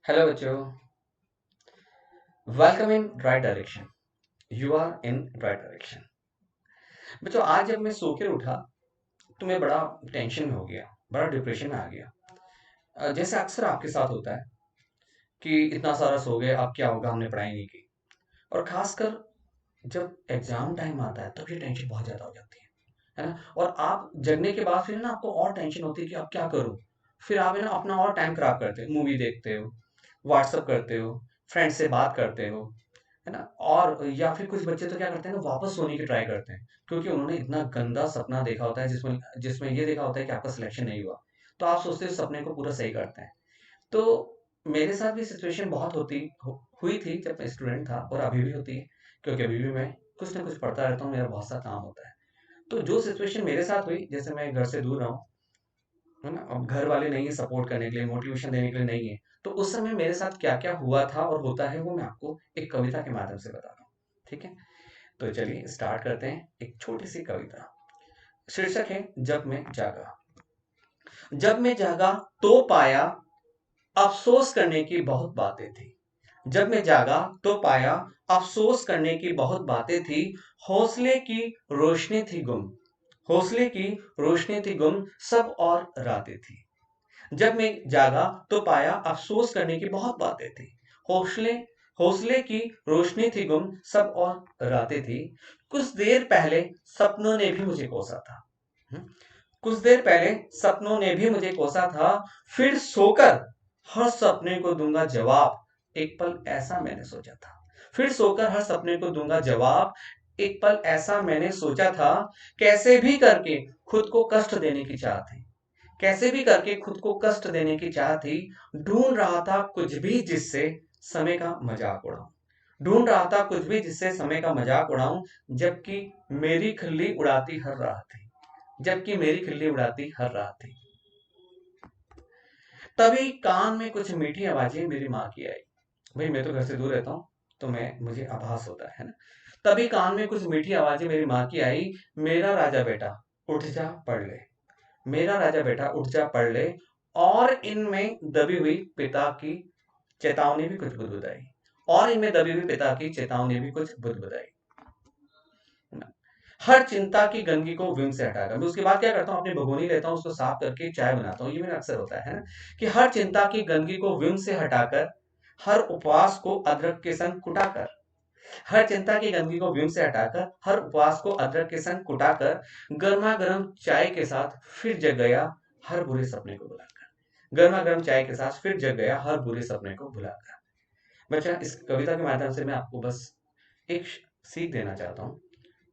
Hello बच्चों, welcome in right direction. You are in right direction. बच्चों, आज जब मैं सो के उठा तो मैं बड़ा टेंशन में हो गया, बड़ा डिप्रेशन में आ गया। जैसे अक्सर आपके साथ होता है कि इतना सारा सो गए, अब क्या होगा, हमने पढ़ाई नहीं की। और खासकर जब एग्जाम टाइम आता है तब ये टेंशन बहुत ज्यादा हो जाती है ना। और आप जगने के बाद फिर ना आपको और टेंशन होती है कि अब क्या करूं। फिर आप है ना अपना और टाइम खराब करते हो, मूवी देखते हो, व्हाट्सअप करते हो, फ्रेंड से बात करते हो, है ना। और या फिर कुछ बच्चे तो क्या करते हैं ना, वापस सोने की ट्राई करते हैं क्योंकि उन्होंने इतना गंदा सपना देखा होता है जिसमें जिसमें ये देखा होता है कि आपका सिलेक्शन नहीं हुआ। तो आप सोचते हो सपने को पूरा सही करते हैं। तो मेरे साथ भी सिचुएशन बहुत हुई थी जब मैं स्टूडेंट था, और अभी भी होती है क्योंकि अभी भी मैं कुछ ना कुछ पढ़ता रहता हूँ, मेरा बहुत सा काम होता है। तो जो सिचुएशन मेरे साथ हुई, जैसे मैं घर से दूर रहा हूँ, है ना, अब घर वाले नहीं है सपोर्ट करने के लिए, मोटिवेशन देने के लिए नहीं है। तो उस समय मेरे साथ क्या क्या हुआ था और होता है वो मैं आपको एक कविता के माध्यम से बता रहा हूँ। ठीक है, तो चलिए स्टार्ट करते हैं। एक छोटी सी कविता, शीर्षक है जब मैं जागा। जब मैं जागा तो पाया अफसोस करने की बहुत बातें थी। जब मैं जागा तो पाया अफसोस करने की बहुत बातें थी। हौसले की रोशनी थी गुम, हौसले की रोशनी थी गुम, सब और रातें थी। जब मैं जागा तो पाया अफसोस करने की बहुत बातें थी। हौसले हौसले की रोशनी थी गुम, सब और रातें थी। कुछ देर पहले सपनों ने भी मुझे कोसा था। हम्म? कुछ देर पहले सपनों ने भी मुझे कोसा था। फिर सोकर हर सपने को दूंगा जवाब, एक पल ऐसा मैंने सोचा था। फिर सोकर हर सपने को दूंगा जवाब, एक पल ऐसा मैंने सोचा था। कैसे भी करके खुद को कष्ट देने की चाह थी, कैसे भी करके खुद को कष्ट देने की चाह थी। ढूंढ रहा था कुछ भी जिससे समय का मजाक उड़ाऊं, ढूंढ रहा था कुछ भी जिससे समय का मजाक उड़ाऊं। जबकि मेरी खिल्ली उड़ाती हर राह थी, जबकि मेरी खिल्ली उड़ाती हर राह थी। तभी कान में कुछ मीठी आवाजें मेरी माँ की आई। भाई मैं तो घर से दूर रहता हूँ, तो मैं मुझे आभास होता है ना। तभी कान में कुछ मीठी आवाजें मेरी माँ की आई। मेरा राजा बेटा उठ जा पढ़ ले, मेरा राजा बेटा उठ जा पढ़ ले। और इनमें दबी हुई पिता की चेतावनी भी कुछ बुदबुदाई, और इनमें दबी हुई पिता की चेतावनी भी कुछ बुदबुदाई। हर चिंता की गंदगी को विम से हटाकर मैं उसके बाद क्या करता हूँ, अपनी भगोनी लेता हूँ, उसको साफ करके चाय बनाता हूँ। ये मेरा अक्सर होता है ना, कि हर चिंता की गंदगी को विम से हटाकर, हर उपवास को अदरक के संग कुटाकर, हर चिंता की गंदगी को विम से हटाकर, हर उपवास को अदरक के संग कुटाकर, गर्मा गर्म चाय के साथ फिर जग गया हर बुरे सपने को भुलाकर, गर्मा गर्म चाय के साथ फिर जग गया हर बुरे सपने को भुलाकर। बच्चा, इस कविता के माध्यम से मैं आपको बस एक सीख देना चाहता हूँ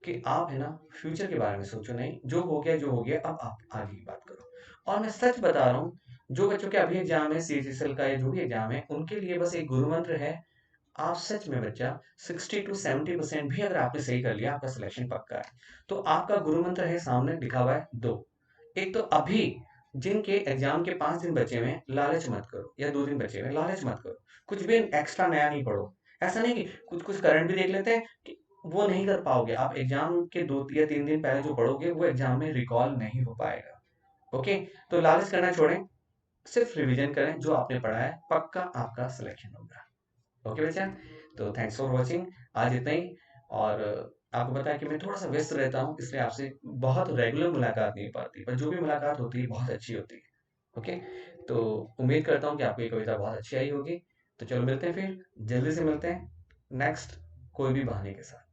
कि आप है ना फ्यूचर के बारे में सोचो नहीं, जो हो गया जो हो गया, अब आप आगे की बात करो। और मैं सच बता रहा हूँ, जो बच्चों के अभी एग्जाम है, सीजीएसएल का या जो भी एग्जाम है, उनके लिए बस एक गुरु मंत्र है। आप सच में बच्चा 60 to 70% भी अगर आपने सही कर लिया, आपका सिलेक्शन पक्का है। तो आपका गुरु मंत्र है, सामने लिखा हुआ है दो। एक तो अभी जिनके एग्जाम के 5 दिन बचे हुए हैं, लालच मत करो, या 2 दिन बचे हुए हैं, लालच मत करो। कुछ भी एक्स्ट्रा नया नहीं पढ़ो। ऐसा नहीं कि कुछ कुछ करंट भी देख लेते हैं, कि वो नहीं कर पाओगे। आप एग्जाम के 2 या 3 दिन पहले जो पढ़ोगे वो एग्जाम में रिकॉल नहीं हो पाएगा। ओके, तो लालच करना छोड़ें, सिर्फ रिवीजन करें, जो आपने पढ़ा है पक्का आपका सिलेक्शन होगा। ओके बच्चा, तो थैंक्स फॉर वॉचिंग। आज इतना ही। और आपको पता है कि मैं थोड़ा सा व्यस्त रहता हूँ, इसलिए आपसे बहुत रेगुलर मुलाकात नहीं हो पाती, पर जो भी मुलाकात होती है बहुत अच्छी होती है। ओके, तो उम्मीद करता हूँ कि आपको ये कविता बहुत अच्छी आई होगी। तो चलो मिलते हैं, फिर जल्दी से मिलते हैं नेक्स्ट कोई भी बहाने के साथ।